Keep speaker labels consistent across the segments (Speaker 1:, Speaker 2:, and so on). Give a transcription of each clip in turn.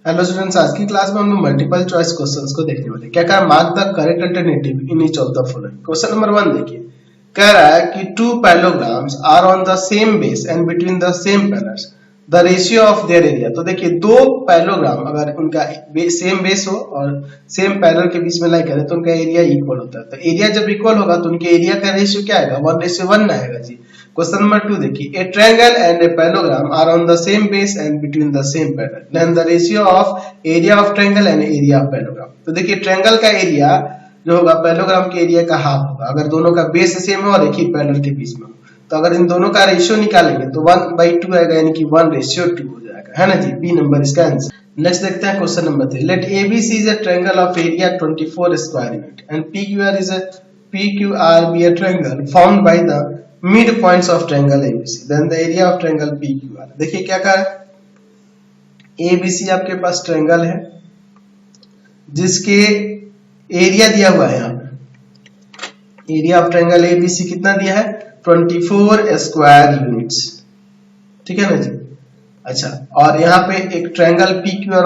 Speaker 1: Hello students, आज की class में हम लोग मल्टीपल चॉइस क्वेश्चंस को देखने वाले। क्या कहा, mark the correct alternative in each of the following. Question number 1 देखिए, कह रहा है कि two parallelograms are on the same base and between the same parallels the ratio of their area. तो देखिए, दो पैरेललोग्राम अगर उनका सेम बेस हो और सेम पैरेलल के बीच में लाई करें तो उनका एरिया इक्वल होता है। तो एरिया जब इक्वल होगा तो उनके एरिया का रेशियो क्या आएगा, 1:1 आएगा जी। क्वेश्चन नंबर 2 देखिए, a triangle and a parallelogram are on the same base and between the same parallel, then the ratio of area of triangle and area of parallelogram. तो देखिए, ट्रायंगल का area जो होगा parallelogram के area का half होगा अगर दोनों का बेस सेम हो और एक ही पैरेलल के बीच में हो। तो अगर इन दोनों का रेशियो निकालेंगे तो 1/2 आएगा, यानी कि 1:2 हो जाएगा, है ना जी। बी नंबर इसका आंसर। नेक्स्ट देखते हैं question number 3। Let ABC is a triangle of area 24 square unit and PQR is a PQR be a triangle formed by the midpoints of triangle ABC, then the area of triangle PQR। देखिए क्या कहा है, ABC आपके पास triangle है जिसके area दिया हुआ है। यहाँ पे एरिया ऑफ ट्रायंगल ABC कितना दिया है, 24 स्क्वायर यूनिट्स, ठीक है ना जी। अच्छा, और यहाँ पे एक ट्रायंगल PQR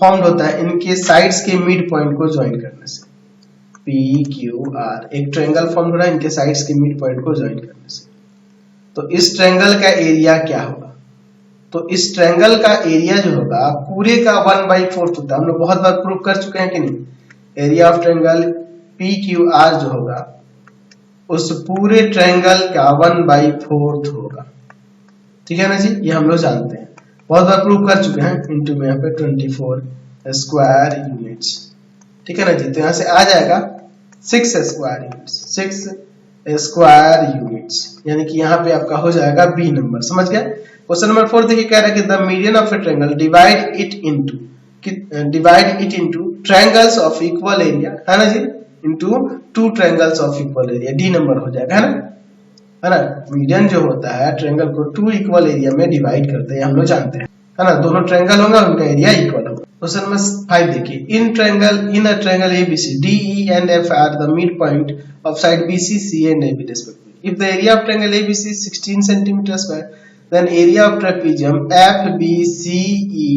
Speaker 1: फॉर्म्ड होता है इनके साइड्स के मिड पॉइंट को ज्वाइन करने से। PQR एक ट्रायंगल फॉर्म हो रहा है इनके साइड्स के मिड पॉइंट को ज्वाइन करने से। तो इस ट्रायंगल का एरिया क्या होगा, तो इस ट्रायंगल का एरिया जो होगा पूरे का 1/4 होता है। हम लोग बहुत बार प्रूव कर चुके हैं कि नहीं। एरिया ऑफ ट्रायंगल PQR जो होगा उस पूरे ट्रायंगल का 1/4 होगा, ठीक है ना जी। ये हम लोग जानते हैं, बहुत बार प्रूव कर चुके हैं। इंटू में यहाँ पे 24 स्क्वायर यूनिट्स, ठीक है ना जी। तो यहाँ से आ जाएगा 6 स्क्वायर यूनिट्स, 6 स्क्वायर यूनिट्स, यानी कि यहाँ पे आपका हो जाएगा बी नंबर। समझ गया। क्वेश्चन नंबर 4 देखिए, कह रहा है कि the median of a triangle divide it into triangles of equal area, है ना जी, into 2 triangles of equal area. D number हो जाएगा, है ना। मीडियन जो होता है ट्रायंगल को 2 इक्वल एरिया में डिवाइड करते हैं, हम लोग जानते हैं, है ना। दोनों ट्रायंगल होंगे उनका एरिया इक्वल होगा। क्वेश्चन नंबर 5 देखिए, in a triangle ABC DE and F are the midpoint of side BC, C and AB respectively. If the area of triangle ABC is 16 centimeter square, then area of trapezium FBCE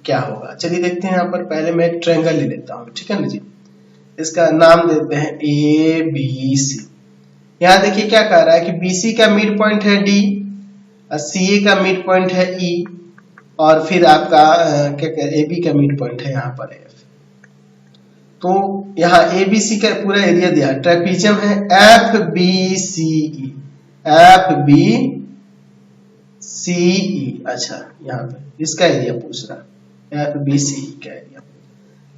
Speaker 1: क्या होगा। चलिए देखते हैं। यहाँ पर पहले मैं एक ट्रायंगल ले लेता हूँ, ठीक है ना जी। इसका नाम देते हैं ABC। यहाँ देखिए क्या कह रहा है कि BC का मिड पॉइंट है D और CA का मिड पॉइंट है E और फिर आपका क्या कहते हैं AB का मिड पॉइंट है यहाँ पर F। तो यहाँ ABC का पूरा एरिया दिया है, ट्रेपीजियम है FBCE, FBCE। अच्छा, यहाँ पे इसका एरिया पूछ रहा है, FBCE का एरिया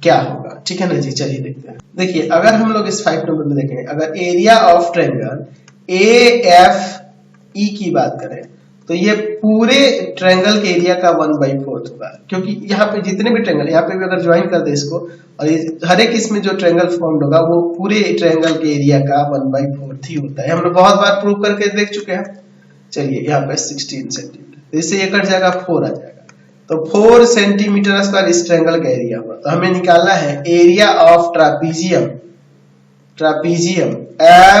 Speaker 1: क्या होगा, ठीक है ना जी। चलिए देखते हैं। देखिए, अगर हम लोग इस 5 नंबर में देखें, अगर एरिया ऑफ ट्रायंगल AFE की बात करें तो ये पूरे ट्रायंगल के एरिया का 1/4 होगा, क्योंकि यहाँ पे जितने भी ट्रायंगल, यहाँ पे भी अगर ज्वाइन कर दे इसको और हर एक इसमें जो ट्रायंगल फॉर्म होगा वो पूरे ट्रायंगल के एरिया का 1/4 ही होता है। हम लोग बहुत बार प्रूव करके देख चुके हैं। चलिए, यहाँ पे 16 सेंटीमीटर, तो इससे ये कट जाएगा, 4 आ जाएगा। तो 4 सेंटीमीटर स्क्वायर इस ट्रायंगल का एरिया होगा। तो हमें निकालना है एरिया ऑफ ट्रापीजियम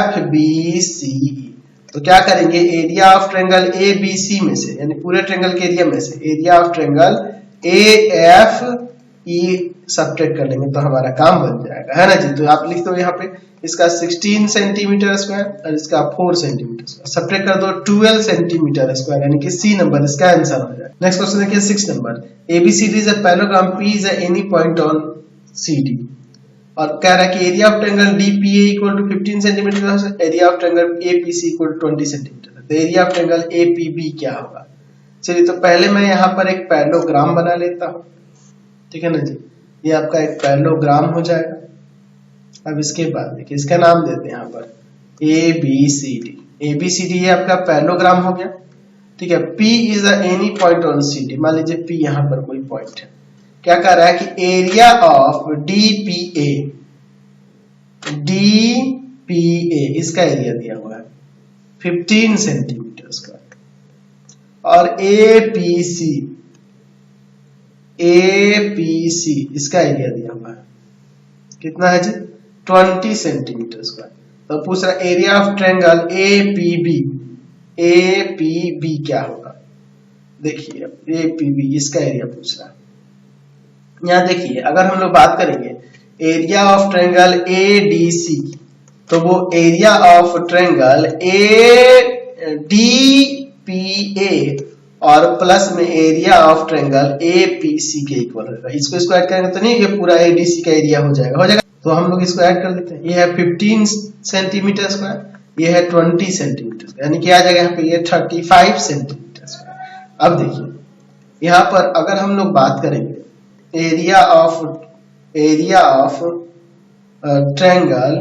Speaker 1: FBCE। तो क्या करेंगे, एरिया ऑफ ट्रायंगल ABC में से, यानी पूरे ट्रायंगल के एरिया में से area of triangle AFE subtract कर लेंगे तो हमारा काम बन जाएगा, है ना जी। तो आप लिख दो यहाँ पे इसका 16 सेंटीमीटर स्क्वायर और इसका 4 सेंटीमीटर स्क्वायर, सब्ट्रैक्ट कर दो 12 सेंटीमीटर स्क्वायर, यानी कि सी नंबर इसका आंसर हो जाएगा। नेक्स्ट क्वेश्चन देखिए 6 number. ABCD is a parallelogram P is any point on CD और कह रहा है कि area of triangle DPA equal to 15 centimetre, area of triangle APC equal to 20 centimetre. तो एरिया ऑफ ट्रायंगल APB क्या होगा। चलिए, तो पहले मैं यहाँ पर एक पैरेललोग्राम बना लेता हूँ, ठीक है ना जी। ये आपका एक पैरेललोग्राम हो जाएगा। अब इसके बाद देखिए, इसका नाम देते हैं यहाँ पर ABCD ये आपका पैरेललोग्राम हो गया, ठीक है। P is any point on CD, मान लीजिए P यहाँ पर कोई पॉइंट है। क्या कह रहा है कि एरिया ऑफ DPA इसका एरिया दिया हुआ है 15 सेंटीमीटर स्क्वायर और APC इसका एरिया दिया हुआ है कितना है जी, 20 सेंटीमीटर स्क्वायर। तो पूछ रहा एरिया ऑफ ट्रायंगल APB क्या होगा। देखिए, APB इसका एरिया पूछ रहा है, यहाँ देखिए अगर हम लोग बात करेंगे एरिया ऑफ ट्रायंगल ADC तो वो एरिया ऑफ ट्रायंगल ADPA और प्लस में एरिया ऑफ ट्रायंगल APC के इक्वल होगा। इसको ऐड करेंगे तो नहीं ये पूरा ADC का एरिया हो जाएगा तो हम लोग इसको ऐड कर देते हैं। ये है 15 सेंटीमीटर स्क्वायर, ये है 20 सेंटीमीटर, यानी कि आ जाएगा यहाँ पे ये 35 सेंटीमीटर स्क्वायर। अब देखिए यहाँ पर अगर हम लोग बात करेंगे एरिया ऑफ ट्रायंगल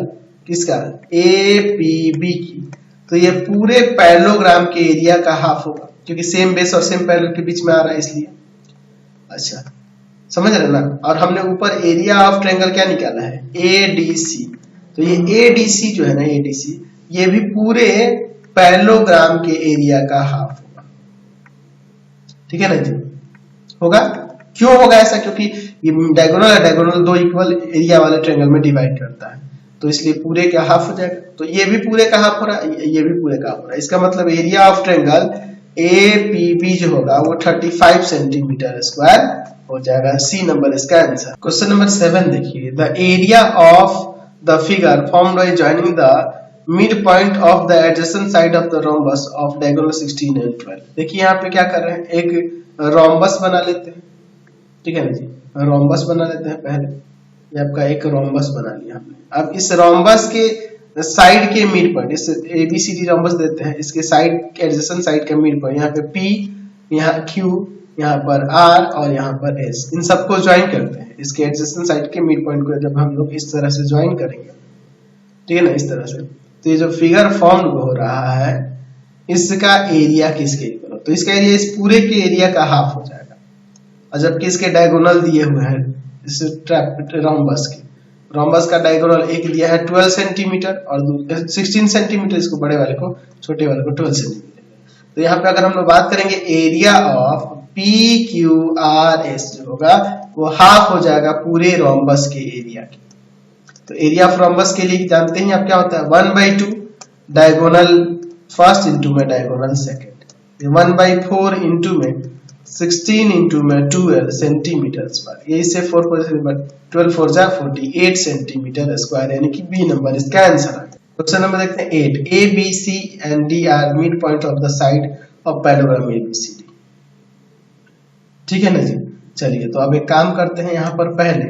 Speaker 1: किसका APB की तो ये पूरे पैरेललोग्राम के एरिया का हाफ होगा क्योंकि सेम बेस और सेम पैरेलल के बीच में आ रहा है इसलिए। अच्छा समझ रहे ना। और हमने ऊपर एरिया ऑफ ट्रायंगल क्या निकाला है ADC तो ये ADC जो है ना ADC ये भी पूरे पैरेललोग्राम के एरिया का हाफ होगा। ठीक है ना जी, होगा। क्यों होगा ऐसा? क्योंकि ये डायगोनल है, डायगोनल दो इक्वल एरिया वाले ट्रायंगल में डिवाइड करता है तो इसलिए पूरे का हाफ हो जाएगा। तो ये भी पूरे का हाफ हो रहा है, ये भी पूरे का हाफ हो रहा है। इसका मतलब एरिया ऑफ ट्रायंगल APB जो होगा वो 35 सेंटीमीटर स्क्वायर हो जाएगा। सी नंबर इसका आंसर। क्वेश्चन नंबर 7 देखिए, the area of the figure formed by joining the mid point of the adjacent side of the rhombus of diagonal 16 and 12। देखिए यहाँ पे क्या कर रहे हैं, एक रोम्बस बना लेते हैं। ठीक है ना जी, रोम्बस बना लेते हैं पहले। ये आपका एक रोम्बस बना लिया हमने। अब इस रोम्बस के साइड के मिड पॉइंट, इस ABCD रोम्बस देते हैं, इसके साइड एडजेसेंट साइड का मिड पॉइंट यहाँ पे P, यहाँ Q, यहाँ पर R और यहाँ पर S, इन सबको ज्वाइन करते हैं। इसके एडजेसेंट साइड के मिड पॉइंट को जब हम लोग इस तरह से ज्वाइन करेंगे, ठीक है ना, इस तरह से, तो ये जो फिगर फॉर्म हो रहा है इसका एरिया किसके इक्वल हो? तो इसका एरिया इस पूरे के एरिया का हाफ हो जाएगा। और जबकि इसके डायगोनल दिए हुए हैं इस रोम्बस के, रोम्बस का डायगोनल एक दिया है 12 सेंटीमीटर और 16 सेंटीमीटर, इसको बड़े वाले को, छोटे वाले को 12 सेंटीमीटर। तो यहाँ पे अगर हम लोग बात करेंगे एरिया ऑफ PQRS जो होगा वो हाफ हो जाएगा पूरे रोम्बस के एरिया की। तो एरिया ऑफ रोम्बस के लिए जानते हैं आप क्या होता है, 1/2 डायगोनल फर्स्ट इंटू में डायगोनल सेकेंड, 1/4 इंटू में 16 इंटू में 12 सेंटीमीटर स्क्वायर। ये इससे 4 12 4 जा 48 सेंटीमीटर स्क्वायर, यानी कि बी नंबर इसका आंसर है। क्वेश्चन नंबर देखते हैं 8, A, B, C and D are mid point of the side of parallelogram ABCD। ठीक है ना जी, चलिए तो अब एक काम करते हैं, यहाँ पर पहले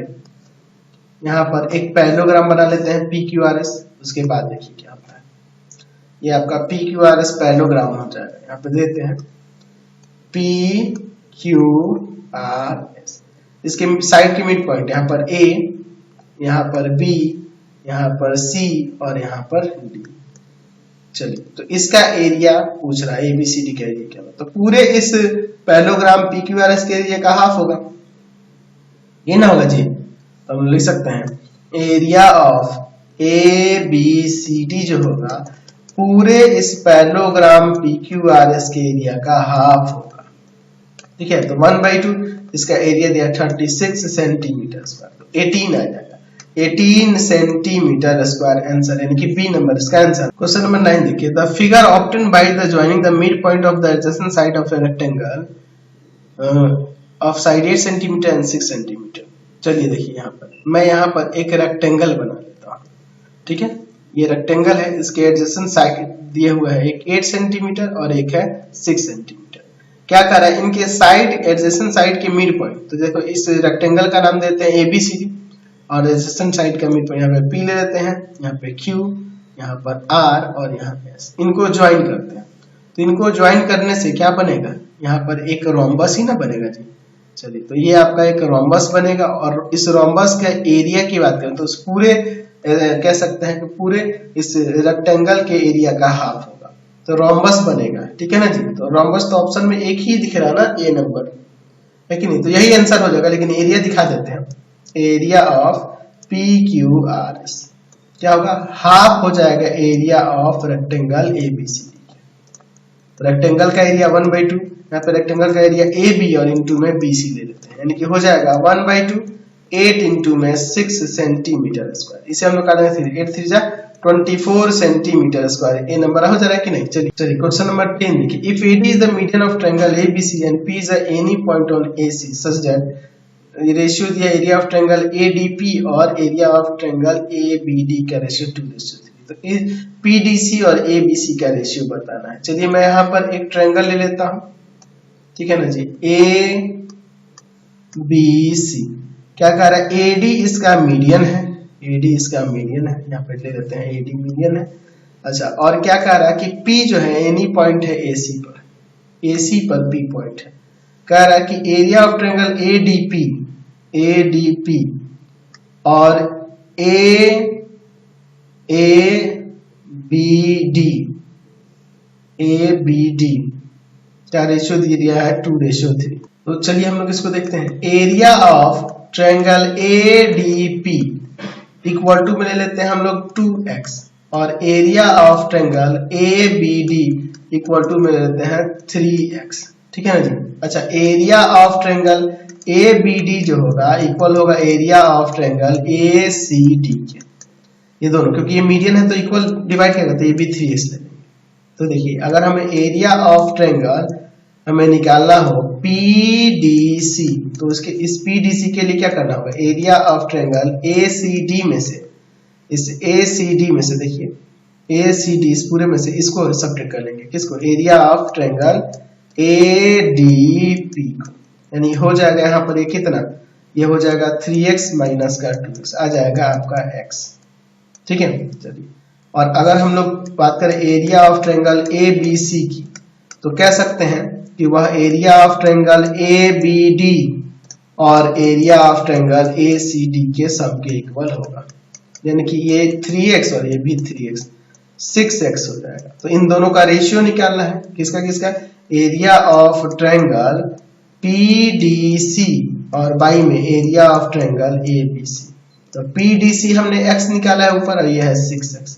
Speaker 1: यहाँ पर एक पैरेललोग्राम बना लेते हैं PQRS। उसके बाद देखिए क्या होता है, ये आपका PQRS पैरेललोग्राम हो जाएगा। यहाँ पे देते हैं PQRS, इसके साइड के मिड पॉइंट यहाँ पर A, यहाँ पर B, यहाँ पर C और यहाँ पर D। चलिए तो इसका एरिया पूछ रहा है, ABCD का एरिया क्या होगा, तो पूरे इस पैरेललोग्राम PQRS के एरिया का हाफ होगा, ये ना होगा जी। तो हम लिख सकते हैं एरिया ऑफ ABCD जो होगा पूरे इस पैरेललोग्राम PQRS के एरिया का हाफ होगा। ठीक है, तो 1/2 इसका एरिया दिया 36 सेंटीमीटर स्क्वायर, तो 18 आ जाएगा, 18 सेंटीमीटर स्क्वायर आंसर, यानी कि बी नंबर इसका आंसर। क्वेश्चन नंबर 9 देखिए, the figure obtained by the joining the mid point of the adjacent side of a rectangle of side 8 centimetre and 6 centimetre. चलिए देखिए यहाँ पर मैं यहाँ पर एक रेक्टेंगल बना लेता हूँ। ठीक है, ये रेक्टेंगल है, इसके एडजेसेंट साइड दिए हुए हैं, एक 8 सेंटीमीटर और एक है 6 सेंटीमीटर। क्या कर रहा है, इनके साइड एडजेसेंट साइड के मिड पॉइंट, तो देखो इस रेक्टेंगल का नाम देते हैं ABCD और एडजेसेंट साइड का मिड पॉइंट यहाँ पे P ले लेते हैं, यहाँ पे Q, यहाँ पर R और यहाँ पे S, इनको ज्वाइन करते हैं। तो इनको ज्वाइन करने से क्या बनेगा, यहाँ पर एक रोम्बस ही ना बनेगा जी। चलिए तो ये आपका एक रोम्बस बनेगा और इस रोम्बस का एरिया की बात करें तो उस पूरे कह सकते हैं कि पूरे इस रेक्टेंगल के एरिया का हाफ होगा, तो रोम्बस बनेगा। ठीक है ना जी, तो रोम्बस तो ऑप्शन में एक ही दिख रहा है ना, ए नंबर है कि नहीं, तो यही आंसर हो जाएगा। लेकिन एरिया दिखा देते हैं, एरिया ऑफ PQRS क्या होगा, हाफ हो जाएगा एरिया ऑफ रेक्टेंगल ABCD। तो रेक्टेंगल का एरिया 1/2, यहाँ पे रेक्टेंगल का एरिया AB और इंटू में BC ले लेते हैं, यानी कि हो जाएगा 1/2 8 इंटू में 6 सेंटीमीटर स्क्वायर। इसे हम लोग काट देंगे 8 3 जा 24 सेंटीमीटर स्क्वायर, ए नंबर हो जा रहा है कि नहीं। चलिए क्वेश्चन नंबर 10 देखिए, if AD is the median of triangle ABC and P is any point on AC such that ratio दिया एरिया ऑफ ट्रायंगल ADP और एरिया ऑफ ट्रायंगल ABD का रेशियो 2:3। तो PDC और ABC का ratio बताना है। चलिए मैं यहाँ पर एक ट्रायंगल ले लेता हूँ, ठीक है ना जी, ABC। क्या कह रहा है, AD इसका मीडियन है, AD इसका मीडियन है, यहाँ पे ले लेते हैं AD मीडियन है। अच्छा, और क्या कह रहा है कि P जो है एनी पॉइंट है AC पर, AC पर P पॉइंट है। कह रहा है कि एरिया ऑफ ट्रायंगल ADP और ABD क्या रेशियो दे दिया है, 2:3। तो चलिए हम लोग इसको देखते हैं। Area of triangle ADP equal to में ले लेते हैं हम लोग 2x और area of triangle ABD equal to में ले लेते हैं 3x, ठीक है ना जी। अच्छा, एरिया ऑफ ट्रायंगल ABD जो होगा इक्वल होगा एरिया ऑफ ट्रायंगल ACD के, ये दोनों, क्योंकि ये मीडियन है तो इक्वल डिवाइड क्या करते हैं, ये भी 3x लेंगे। तो देखिए अगर हमें एरिया ऑफ ट्रायंगल हमें निकालना हो PDC, तो उसके इस PDC के लिए क्या करना होगा, एरिया ऑफ ट्रायंगल ACD में से, इस ACD में से देखिए ACD इस पूरे में से इसको सब्ट्रैक्ट कर लेंगे, किसको, एरिया ऑफ ट्रायंगल ADP को, यानी हो जाएगा यहाँ पर ये कितना, ये हो जाएगा 3x माइनस का 2x, आ जाएगा आपका x, ठीक है। चलिए, और अगर हम लोग बात करें एरिया ऑफ ट्रायंगल ABC की, तो कह सकते हैं कि वह एरिया ऑफ ट्रायंगल ABD और एरिया ऑफ ट्रायंगल ACD के सम के इक्वल होगा, यानी कि ये 3x और ये भी 3x, 6x हो जाएगा। तो इन दोनों का रेशियो निकालना है, किसका किसका, एरिया ऑफ ट्रायंगल PDC और बाई में एरिया ऑफ ट्रायंगल ABC। तो PDC हमने x निकाला है ऊपर और ये है 6x,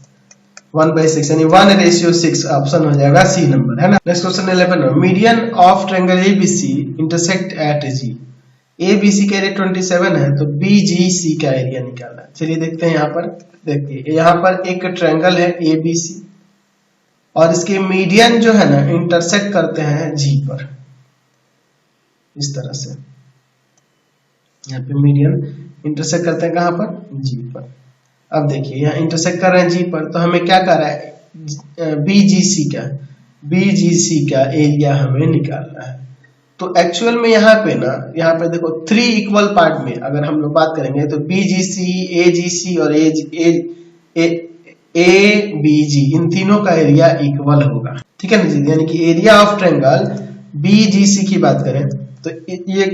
Speaker 1: 1/6 यानी 1:6 ऑप्शन हो जाएगा C नंबर, है ना। Next question 11, median of triangle ABC intersect at G। ABC का एरिया 27 है, तो BGC का एरिया निकालना है। चलिए देखते हैं, यहाँ पर देखिए, यहाँ पर एक ट्रायंगल है ABC और इसके मीडियन जो है ना इंटरसेक्ट करते हैं G पर, इस तरह से यहाँ पे मीडियन इंटरसेक्ट करते हैं कहाँ पर, G पर। अब देखिए यहाँ इंटरसेक्ट कर रहे हैं G पर, तो हमें क्या कर रहा है, BGC का एरिया हमें निकालना है। तो एक्चुअल में यहाँ पे देखो 3 इक्वल पार्ट में अगर हम लोग बात करेंगे तो BGC, AGC और ABG इन तीनों का एरिया इक्वल होगा, ठीक है ना जी। यानी कि एरिया ऑफ ट्रायंगल BGC की बात करें तो ये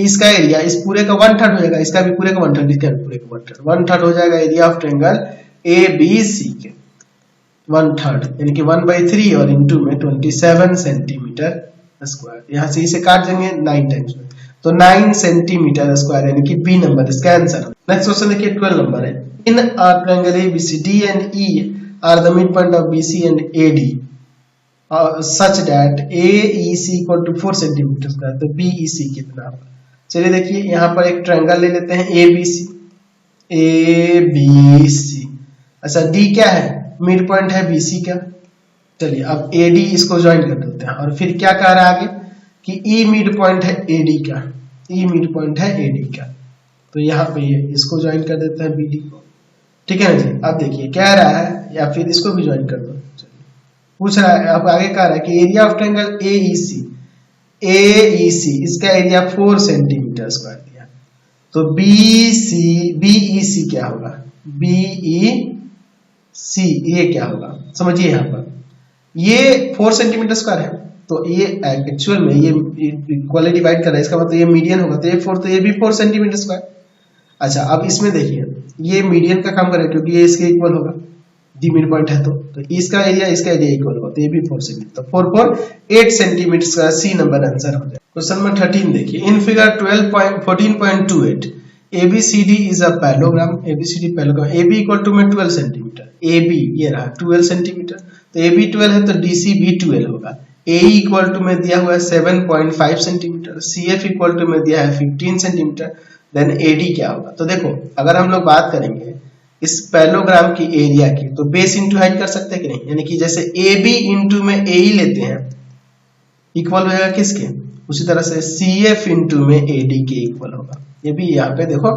Speaker 1: इसका एरिया इस पूरे का 1/3 हो जाएगा, इसका भी पूरे का 1/3, इसका भी पूरे का 1/3 हो जाएगा एरिया ऑफ ट्रायंगल ABC के 1/3, यानी कि 1/3 और इनटू में 27 सेंटीमीटर स्क्वायर। यहाँ से इसे काट देंगे 9 टाइम्स में, तो 9 सेंटीमीटर स्क्वायर यानी कि B नंबर इसका आंसर। नेक्स्ट क्वेश्चन देखिए 12 नंबर है, in are triangle ABCD and E are the mid point of BC and AD such that AEC equal to 4 centimetre square, तो BEC कितना होगा। चलिए देखिए यहाँ पर एक ट्रायंगल ले लेते हैं ABC। अच्छा, D क्या है, मिड पॉइंट है BC का। चलिए अब AD इसको ज्वाइन कर देते हैं और फिर क्या कह रहा है आगे कि E मिड पॉइंट है AD का, E मिड पॉइंट है AD का, तो यहाँ पे ये इसको ज्वाइन कर देते हैं BD को, ठीक है ना जी। अब देखिए कह रहा है, या फिर इसको भी ज्वाइन कर दो, पूछ रहा है अब आगे कह रहा है कि एरिया ऑफ ट्रायंगल AEC इसका एरिया 4 सेंटीमीटर स्क्वायर दिया, तो BEC क्या होगा, BEC ये क्या होगा, समझिए यहाँ पर ये 4 सेंटीमीटर स्क्वायर है, तो ये एक्चुअल में ये इक्वली डिवाइड कर रहा है, इसका मतलब ये मीडियन होगा, तो ये 4, तो ये भी 4 सेंटीमीटर स्क्वायर। अच्छा, अब इसमें देखिए ये मीडियन का काम करेगा क्योंकि ये इसके इक्वल होगा, डी मिड पॉइंट है, तो इसका एरिया इक्वल होगा, तो ये भी 4 सेंटीमीटर, तो 4 4 8 सेंटीमीटर का C नंबर आंसर हो जाएगा। क्वेश्चन नंबर 13 देखिए, in figure 14.28 ABCD is a parallelogram. ABCD parallelogram, AB equal to में 12 सेंटीमीटर, AB ये रहा 12 सेंटीमीटर, तो AB 12 है तो DC भी 12 होगा। AE इक्वल टू में दिया हुआ है 7.5 सेंटीमीटर, CF इक्वल टू में दिया है 15 सेंटीमीटर, देन AD क्या होगा। तो देखो अगर हम लोग बात करेंगे इस पैरेललोग्राम की एरिया की, तो बेस इंटू हाइट कर सकते हैं कि नहीं, यानी कि जैसे AB इंटू में AE लेते हैं इक्वल हो जाएगा किसके, उसी तरह से CF इंटू में AD के इक्वल होगा। ये भी यहाँ पे देखो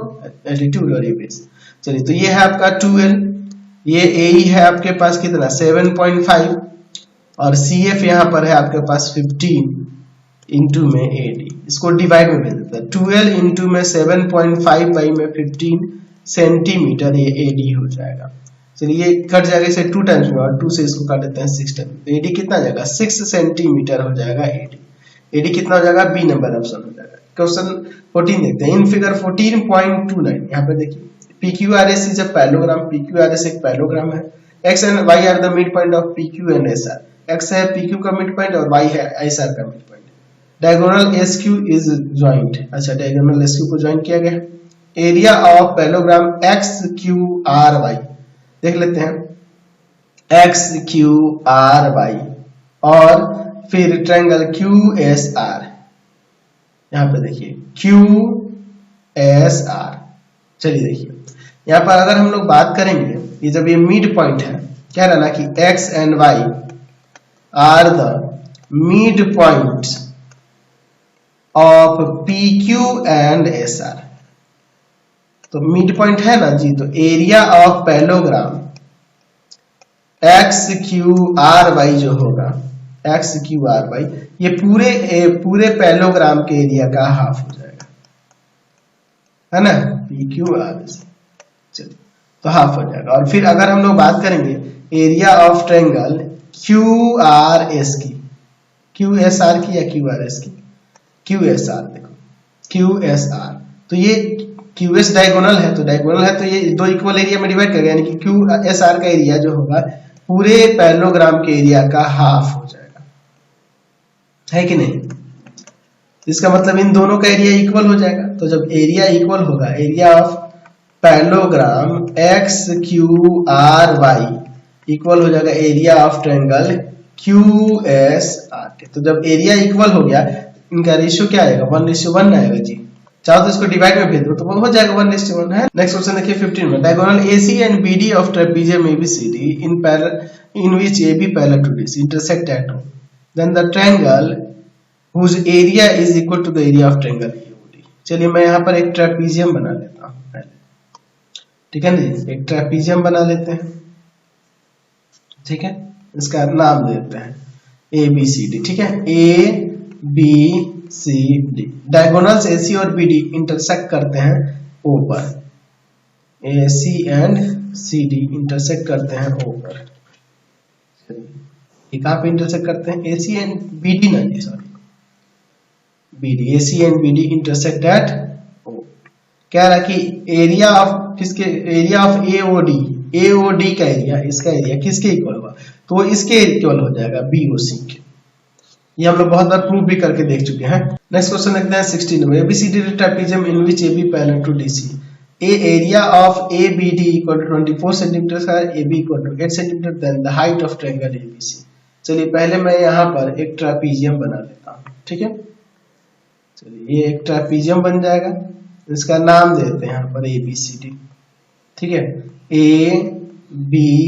Speaker 1: एल्टीट्यूड और ये बेस। चलिए तो ये है आपका 12, ये AE है आपके पास कितना 7.5 और CF यहाँ पर है आपके पास 15 इंटू में AD। इसको डिवाइड में भेज देता है 12 इंटू में 7.5 बाई में 15 सेंटीमीटर ये AD हो जाएगा। चलिए ये कट जाएगा इसे 2 टाइम्स में और 2 से इसको काट देते हैं 6 टाइम्स। तो AD कितना आ जाएगा 6 सेंटीमीटर हो जाएगा AD। AD कितना हो जाएगा बी नंबर ऑप्शन हो जाएगा। क्वेश्चन 14 देखते हैं। इन फिगर 14.29 यहाँ पे देखिए PQRS is a parallelogram. PQRS एक पैरेललोग्राम है। X and Y are the mid point of PQ and SR। X है PQ का मिड पॉइंट और Y है SR का mid point. Diagonal SQ is joint. अच्छा डायगोनल SQ को join किया गया। एरिया ऑफ पैरेललोग्राम XQRY देख लेते हैं XQRY और फिर ट्रायंगल QSR। यहाँ पे देखिए QSR। चलिए देखिए यहाँ पर अगर हम लोग बात करेंगे ये जब ये मिड पॉइंट है क्या रहना कि X and Y are the mid point of PQ and SR। तो मिड पॉइंट है ना जी, तो एरिया ऑफ पैरेललोग्राम XQRY जो होगा XQRY ये पूरे पैरेललोग्राम के एरिया का हाफ हो जाएगा, है ना PQRS। चलिए तो हाफ हो जाएगा। और फिर अगर हम लोग बात करेंगे एरिया ऑफ ट्रायंगल QRS की, QSR की या QRS की, QSR देखो QSR। तो ये QS डायगोनल है, तो डायगोनल है तो ये दो इक्वल एरिया में डिवाइड करेगा, यानी कि QSR का एरिया जो होगा पूरे पैरेललोग्राम के एरिया का हाफ हो जाएगा, है कि नहीं। इसका मतलब इन दोनों का एरिया इक्वल हो जाएगा। तो जब एरिया इक्वल होगा, area of parallelogram XQRY equal हो जाएगा एरिया ऑफ ट्रायंगल QSR के। तो जब एरिया इक्वल हो गया इनका रेशियो क्या आएगा 1:1 आएगा जी। चाहो तो इसको डिवाइड में भेज दो तो हो जाएगा 1:1 है। नेक्स्ट क्वेश्चन देखिए 15 में। Diagonal AC and BD of trapezium ABCD in which AB parallel to DC intersect at O, then the triangle whose area is equal to the area of triangle AOD। चलिए मैं यहाँ पर एक trapezium बना लेता हूँ पहले, ठीक है ना, एक ट्रेपेजियम बना लेते हैं, ठीक है। इसका नाम देते हैं ABCD, ठीक है, ABCD। डायगोनल्स AC और BD इंटरसेक्ट करते हैं O पर, AC एंड CD इंटरसेक्ट करते हैं O पर। ये कहाँ पे इंटरसेक्ट करते हैं AC एंड BD ना, sorry BD, AC and BD intersect at O। क्या रहा कि एरिया ऑफ किसके, एरिया ऑफ AOD का एरिया, इसका एरिया किसके इक्वल होगा, तो इसके इक्वल हो जाएगा BOC के। ये हम लोग बहुत बार प्रूव भी करके देख चुके हैं। नेक्स्ट क्वेश्चन देखते हैं 16 में। ABCD trapezium in which AB parallel to DC, area of ABD equal to 24 centimetre square, AB equal to 8 centimetre, then the height of triangle ABC। चलिए पहले मैं यहाँ पर एक ट्रेपेजियम बना लेता हूँ, ठीक है। चलिए ये एक ट्रेपेजियम बन जाएगा, इसका नाम देते हैं यहाँ पर ABCD, ठीक है, ABCD।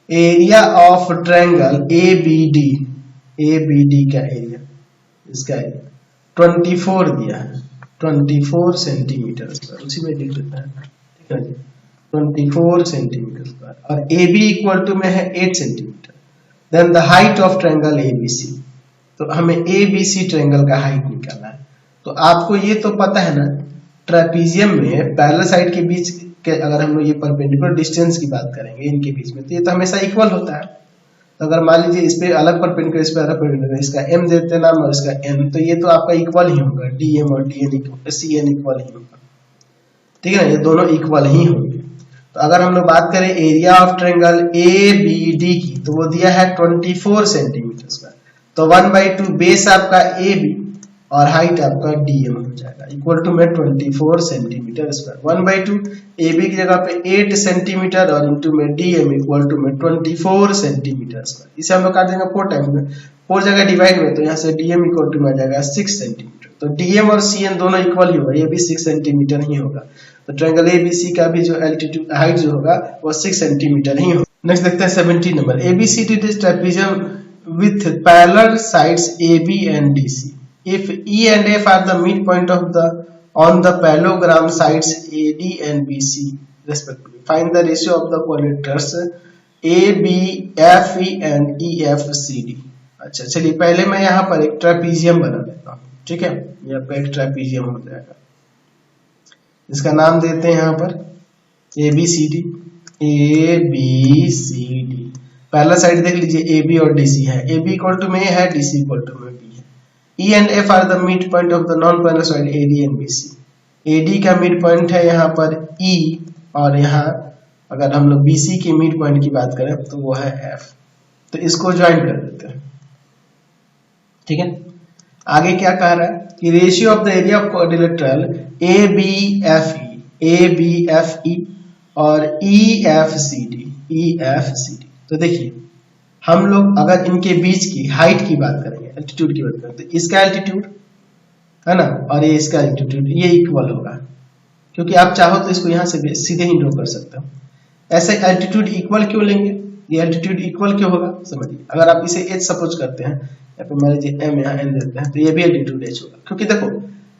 Speaker 1: Area of triangle ABD का एरिया, इसका एरिया 24 दिया है, 24 सेंटीमीटर स्क्वायर, उसी में लिख लेते हैं, ठीक है जी, 24 सेंटीमीटर स्क्वायर। और AB इक्वल टू में है 8 centimetre. Then the height of triangle ABC, तो हमें ABC ट्रायंगल का हाइट निकालना है। तो आपको ये तो पता है ना, ट्रेपेजियम में पैरेलल साइड के बीच के अगर हम लोग ये परपेंडिकुलर डिस्टेंस की बात करेंगे इनके बीच में, तो ये तो हमेसा इक्वल होता है। तो अगर मान लीजिए इस पे अलग परपेंडिकुलर, इस पे अलग परपेंडिकुलर, इसका m देते हैं नाम और इसका n, तो ये तो आपका इक्वल ही होगा, DM और CN इक्वल ही होगा, ठीक है ना, ये दोनों इक्वल ही होंगे। तो अगर हम लोग बात करें एरिया ऑफ ट्रायंगल ABD की, तो वो दिया है 24 सेंटीमीटर स्क्वायर। तो 1/2 बेस आपका AB और हाइट आपका DM हो जाएगा, इक्वल टू में 24 सेंटीमीटर स्क्वायर। 1/2 AB की जगह पे 8 सेंटीमीटर और इंटू में DM इक्वल टू में 24 सेंटीमीटर स्क्वायर। इसे हम लोग काट देंगे 4 टाइम्स में, 4 जगह डिवाइड में, तो यहाँ से DM इक्वल टू में आ जाएगा 6 सेंटीमीटर। तो DM और CN दोनों इक्वल ही होगा, ये भी 6 सेंटीमीटर ही होगा। तो ट्रायंगल ABC का भी जो एल्टीट्यूड हाइट जो होगा वो 6 सेंटीमीटर ही होगा। नेक्स्ट देखते हैं 17 number. ABCD trapezium with parallel sides AB and DC. If E and F are the midpoint of the on the parallelogram sides AD and BC respectively, find the ratio of the quadrilaters ABFE and EFCD. अच्छा चलिए पहले मैं यहाँ पर एक trapezium बना लेता हूँ, ठीक है, यहाँ पर एक ट्रेपीजियम हो जाएगा, इसका नाम देते हैं यहाँ पर ABCD। पहला साइड देख लीजिए AB और DC है, AB इक्वल टू में है, DC इक्वल टू में B है। E and F are the mid point of the non parallel side AD and BC। AD का मिड पॉइंट है यहाँ पर E, और यहाँ अगर हम लोग BC के मिड पॉइंट की बात करें तो वो है F। तो इसको ज्वाइन कर देते हैं, ठीक है। आगे क्या कह रहा है कि ratio of the area of quadrilateral ABFE और EFCD। तो देखिए हम लोग अगर इनके बीच की हाइट की बात करेंगे, एल्टीट्यूड की बात करें, तो इसका एल्टीट्यूड है ना और ये इसका एल्टीट्यूड, ये इक्वल होगा, क्योंकि आप चाहो तो इसको यहाँ से सीधे ही ड्रॉ कर सकते हो। ऐसे एल्टीट्यूड इक्वल क्यों लेंगे, ये एल्टीट्यूड इक्वल क्यों होगा समझिए। अगर आप इसे h सपोज करते हैं, या फिर मान लीजिए m यहाँ n देते हैं, तो ये भी एल्टीट्यूड h होगा, क्योंकि देखो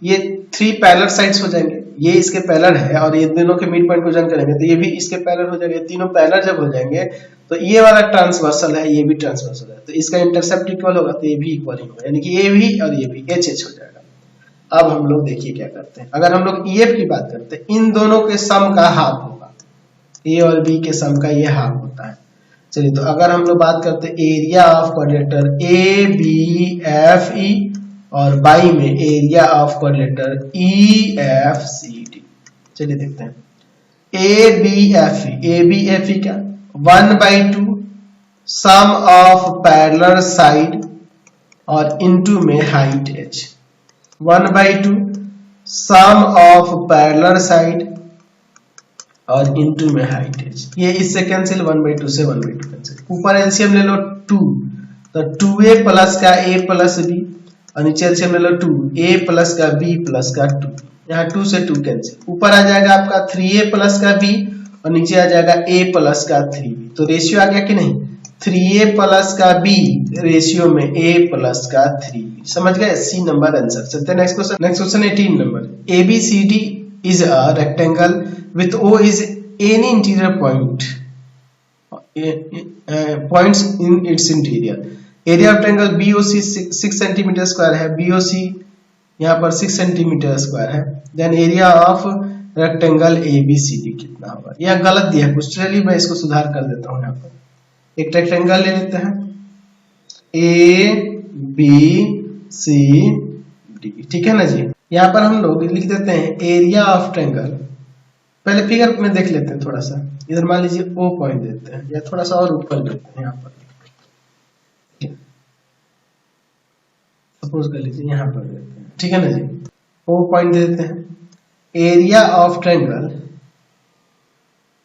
Speaker 1: ये 3 पैरेलल साइड्स हो जाएंगे, ये इसके पैरेलल है और ये दोनों के मिड पॉइंट को ज्वाइन करेंगे तो ये भी इसके पैरेलल हो जाएंगे। तीनों पैरेलल जब हो जाएंगे तो ये वाला ट्रांसवर्सल है, ये भी ट्रांसवर्सल है, तो इसका इंटरसेप्ट इक्वल होगा, तो ये भी इक्वल ही होगा, यानी कि ये भी और ये भी h हो जाएगा। अब हम लोग देखिए क्या करते हैं, अगर हम लोग EF की बात करते हैं, इन दोनों के सम का हाफ होगा, A और B के सम का ये हाफ होता है। चलिए तो अगर हम लोग बात करते हैं एरिया ऑफ क्वाड्रिलेटरल ABFE और बाई में एरिया ऑफ क्वाड्रिलेटरल EFCD, चलिए देखते हैं। ABFE क्या 1/2 सम ऑफ पैरेलल साइड और इनटू में height h, 1/2 sum of parallel side और इनटू में हाइट h, ये इससे कैंसिल, 1/2 से 1/2 कैंसिल। ऊपर एलसीएम ले लो 2, तो 2a प्लस का a प्लस b, और नीचे एलसीएम ले लो 2a प्लस का b प्लस का 2, यहाँ 2 से 2 कैंसिल। ऊपर आ जाएगा आपका 3a प्लस का b और नीचे आ जाएगा a प्लस का 3b, तो रेशियो आ गया कि नहीं, 3a प्लस का b रेशियो में a प्लस का 3b। समझ गए, C नंबर आंसर। चलते हैं next question. Next question 18 number. ABCD is a rectangle with O is any interior point points in its interior. Area of triangle BOC 6 cm square है, BOC यहाँ पर 6 cm square है। Then area of rectangle ABCD कितना होगा, यह गलत दिया है कुछ, चलिए मैं इसको सुधार कर देता हूँ। यहाँ पर एक रेक्टेंगल ले लेते हैं ABCD, ठीक है ना जी। यहाँ पर हम लोग लिख देते हैं एरिया ऑफ ट्रायंगल, पहले फिगर में देख लेते हैं थोड़ा सा, इधर मान लीजिए O पॉइंट देते हैं, या थोड़ा सा और ऊपर देते हैं, यहाँ पर सपोज कर लीजिए यहाँ पर देते हैं, ठीक है ना जी। O पॉइंट देते हैं, एरिया ऑफ ट्रायंगल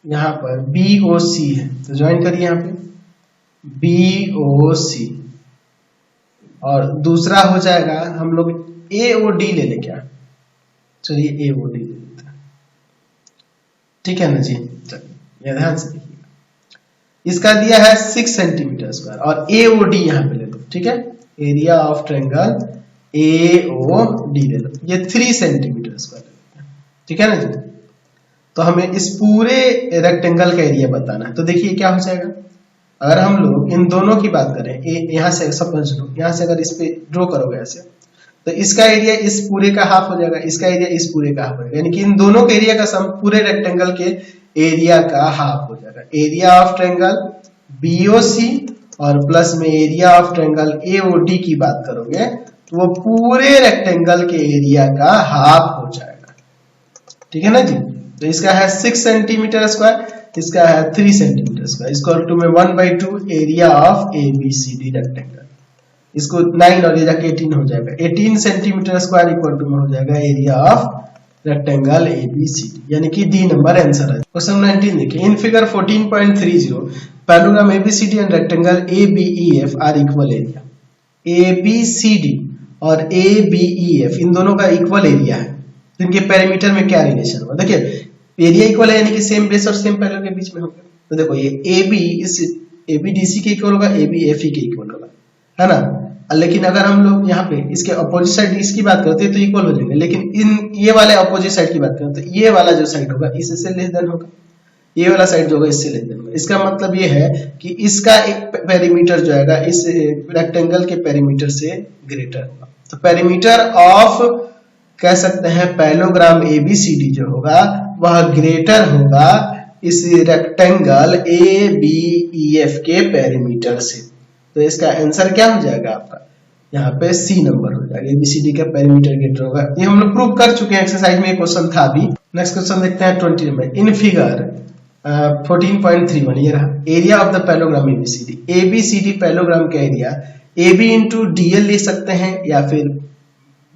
Speaker 1: यहाँ पर BOC है, तो ज्वाइन करिए यहाँ पे BOC, और दूसरा हो जाएगा हम लोग AOD ले लें क्या, चलिए AOD ले लेते हैं, ठीक है ना जी। चलिए ध्यान से देखिएगा, इसका दिया है 6 सेंटीमीटर स्क्वायर और AOD यहाँ पे ले लो, ठीक है। एरिया ऑफ ट्रायंगल AOD ले लो, ये 3 सेंटीमीटर स्क्वायर ले, ठीक है ना जी। तो हमें इस पूरे रेक्टेंगल का एरिया बताना है, तो देखिए क्या हो जाएगा। अगर हम लोग इन दोनों की बात करें, यहाँ से समझ लो, यहाँ से अगर इस पे ड्रॉ करोगे ऐसे, तो इसका एरिया इस पूरे का हाफ हो जाएगा, इसका एरिया इस पूरे का हाफ हो जाएगा, यानी कि इन दोनों के एरिया का सम पूरे रेक्टेंगल के एरिया का हाफ हो जाएगा। एरिया ऑफ ट्रायंगल BOC और प्लस में एरिया ऑफ ट्रायंगल AOD की बात करोगे तो वो पूरे रेक्टेंगल के एरिया का हाफ हो जाएगा, ठीक है ना जी। तो इसका है 6 सेंटीमीटर स्क्वायर, इसका है 3 सेंटीमीटर स्क्वायर, इसको टू में 1/2 एरिया ऑफ ABCD रेक्टेंगल, इसको 9 और ये जाके 18 हो जाएगा, 18 सेंटीमीटर स्क्वायर इक्वल टू में हो जाएगा एरिया ऑफ रेक्टेंगल ABCD, यानी कि D नंबर आंसर है। क्वेश्चन 19 देखिए, in figure 14.30 parallelogram ABCD and rectangle ABEF are equal area. ABCD और ABEF इन दोनों का इक्वल एरिया है, इनके पैरामीटर में क्या रिलेशन होगा, देखिए एरिया इक्वल है यानी कि सेम बेस और सेम पैरेलल के बीच में होगा। तो देखो ये AB इस ABDC के इक्वल होगा, ABFE के इक्वल होगा, है ना। लेकिन अगर हम लोग यहाँ पे इसके अपोजिट साइड इसकी बात करते हैं तो इक्वल हो जाएंगे, लेकिन इन ये वाले अपोजिट साइड की बात करें तो ये वाला जो साइड होगा इससे लेस देन होगा, ये वाला साइड जो होगा इससे लेस देन होगा। इसका मतलब ये है कि इसका एक पेरीमीटर जो आएगा इस रेक्टेंगल के पेरीमीटर से ग्रेटर होगा। तो पेरीमीटर ऑफ कह सकते हैं पैरेललोग्राम ABCD जो होगा वह ग्रेटर होगा इस रेक्टेंगल ABEF के पेरीमीटर से। तो इसका आंसर क्या हो जाएगा आपका, यहाँ पे C नंबर हो जाएगा, ABCD का पेरीमीटर ग्रेटर होगा। ये हम लोग प्रूव कर चुके हैं, एक्सरसाइज में क्वेश्चन था अभी। नेक्स्ट क्वेश्चन देखते हैं 20 नंबर। इन फिगर 14.31 ये रहा, area of the parallelogram ABCD parallelogram का एरिया AB इंटू DL ले सकते हैं या फिर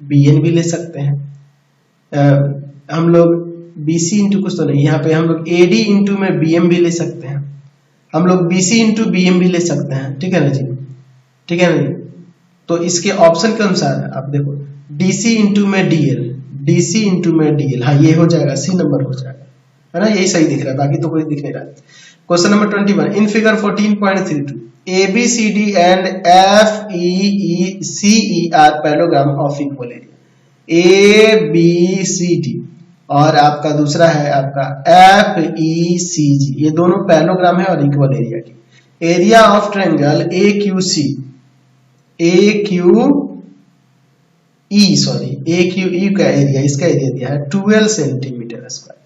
Speaker 1: BN भी ले सकते हैं। हम लोग BC इंटू कुछ तो नहीं, यहाँ पे हम लोग AD इंटू में BM भी ले सकते हैं, हम लोग BC इंटू BM भी ले सकते हैं, ठीक है ना जी, ठीक है ना जी। तो इसके ऑप्शन के अनुसार आप देखो DC इंटू में DL, DC इंटू में DL, हाँ ये हो जाएगा, C नंबर हो जाएगा, है ना, यही सही दिख रहा है, बाकी तो कोई दिख नहीं रहा। Question number 21, in figure 14.32 ABCD and FECE are parallelogram of equal area. ABCD और आपका दूसरा है आपका FECG, ये दोनों पैरेललोग्राम है और इक्वल एरिया की। एरिया ऑफ ट्रायंगल AQE का एरिया, इसका एरिया दिया है 12 सेंटीमीटर स्क्वायर।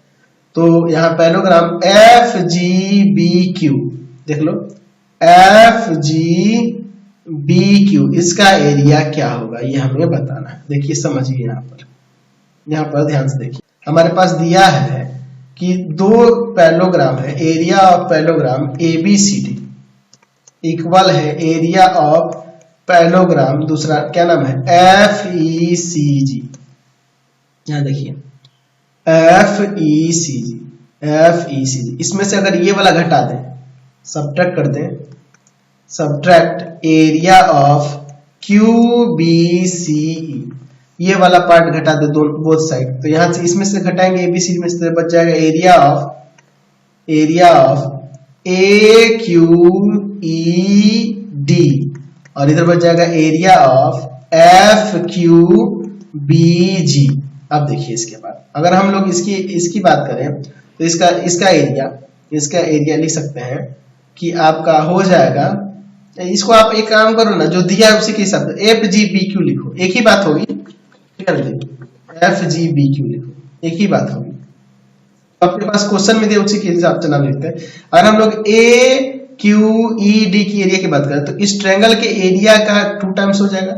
Speaker 1: तो यहाँ पैरेललोग्राम FGBQ देख लो, FGBQ इसका एरिया क्या होगा ये हमें बताना है। देखिए समझिए, यहाँ पर ध्यान से देखिए, हमारे पास दिया है कि दो पैरेललोग्राम है, area of parallelogram ABCD equal है एरिया ऑफ पैरेललोग्राम दूसरा क्या नाम है FECG। यहाँ देखिए FECG, इसमें से अगर ये वाला घटा दें, सब्ट्रैक्ट कर दें, सब्ट्रैक्ट एरिया ऑफ QBCE, ये वाला पार्ट घटा दे दोनों बोथ साइड, तो यहां से इसमें से घटाएंगे ABCD में से बच जाएगा एरिया ऑफ AQED और इधर बच जाएगा एरिया ऑफ FQBG। अब देखिए इसके बाद अगर हम लोग इसकी बात करें तो इसका एरिया लिख सकते हैं कि आपका हो जाएगा, इसको आप एक काम करो ना, जो दिया है उसी के हिसाब से FGBQ लिखो, एक ही बात होगी, FGBQ लिखो, एक ही बात होगी। आपके पास क्वेश्चन में दिया उसी के हिसाब से नाम लिखते हैं। अगर हम लोग AQED की एरिया की बात करें तो इस ट्रायंगल के एरिया का 2 टाइम्स हो जाएगा,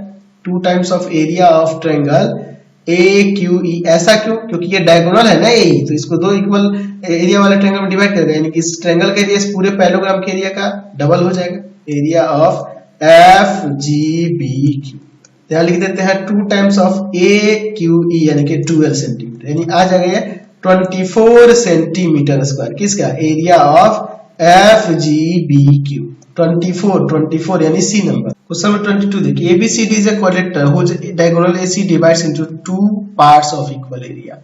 Speaker 1: 2 times of area of triangle AQE। ऐसा क्यों? क्योंकि ये डायगोनल है ना AE, तो इसको दो इक्वल एरिया वाले ट्रायंगल में डिवाइड कर देगा, यानी कि इस ट्रायंगल का एरिया इस पूरे पैरेललोग्राम के एरिया का डबल हो जाएगा, एरिया ऑफ FGBQ। यहाँ लिख देते हैं 2 टाइम्स ऑफ AQE यानी कि 12 सेंटीमीटर, यानी आ जाएगा 24 सेंटीमीटर स्क्वायर किसका एरिया ऑफ FGBQ। 24 यानी C नंबर। क्वेश्चन नंबर 22 देखिए, ABCD is a क्वाड्रेटर whose diagonal AC divides into 2 parts of equal area,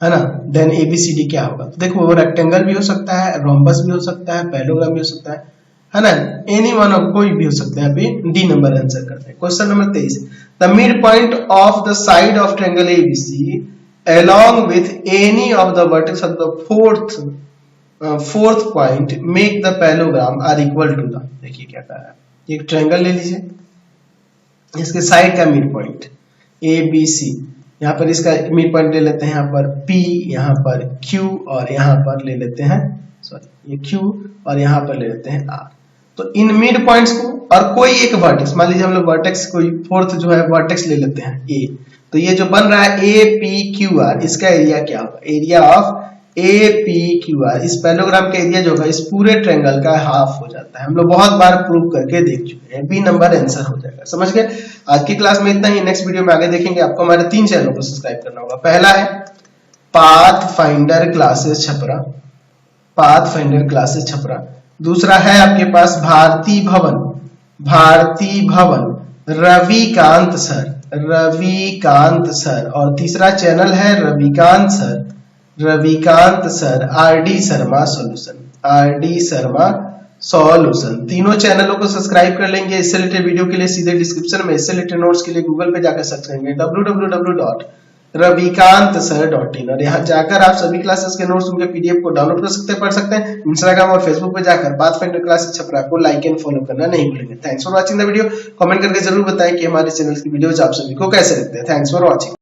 Speaker 1: है ना। देन ABCD क्या होगा? तो देखो वो रेक्टेंगल भी हो सकता है, रोम्बस भी हो सकता है, पैरेललोग्राम भी हो सकता है ना, एनी वन ऑफ कोई भी हो सकता है। अभी D नंबर आंसर करते हैं। Question number 23, the mid point of the side of triangle ABC along with any of the vertex of the fourth point make the parallelogram are equal to the, देखिए क्या कह रहा है, एक triangle ले लीजिए, इसके साइड का मिड पॉइंट ABC, यहाँ पर इसका मिड पॉइंट ले लेते हैं, यहाँ पर P, यहाँ पर Q और यहाँ पर ले लेते हैं ये Q और यहाँ पर ले लेते हैं R। तो इन मिड पॉइंट्स को और कोई एक वर्टेक्स, मान लीजिए हम लोग वर्टेक्स कोई फोर्थ जो है वर्टेक्स ले लेते हैं A, तो ये जो बन रहा है APQR, इसका एरिया क्या होगा? एरिया ऑफ APQR इस पैरेललोग्राम का एरिया जो होगा इस पूरे ट्रायंगल का हाफ हो जाता है। हम लोग बहुत बार प्रूव करके देख चुके हैं, B नंबर आंसर हो जाएगा। समझ गए? आज की क्लास में इतना ही, नेक्स्ट वीडियो में आगे देखेंगे। आपको हमारे 3 चैनलों को सब्सक्राइब करना होगा। पहला है पाथ फाइंडर क्लासेस छपरा, दूसरा है आपके पास भारती भवन रविकांत सर, और तीसरा चैनल है Ravikant sir RD Sharma solution. तीनों चैनलों को सब्सक्राइब कर लेंगे। इससे रिलेटेड वीडियो के लिए सीधे डिस्क्रिप्शन में, इससे रिलेटेड नोट्स के लिए गूगल पे जाकर सर्च करेंगे www.ravikant.sir.in और यहाँ जाकर आप सभी क्लासेस के नोट्स उनके पीडीएफ को डाउनलोड कर सकते हैं, पढ़ सकते हैं। इंस्टाग्राम और फेसबुक पे जाकर पाथफाइंडर क्लासेस छपरा को लाइक एंड फॉलो करना नहीं भूलेंगे। Thanks for watching the video. Comment करके जरूर बताएं कि हमारे चैनल की वीडियोज आप सभी को कैसे लगते हैं। Thanks for watching.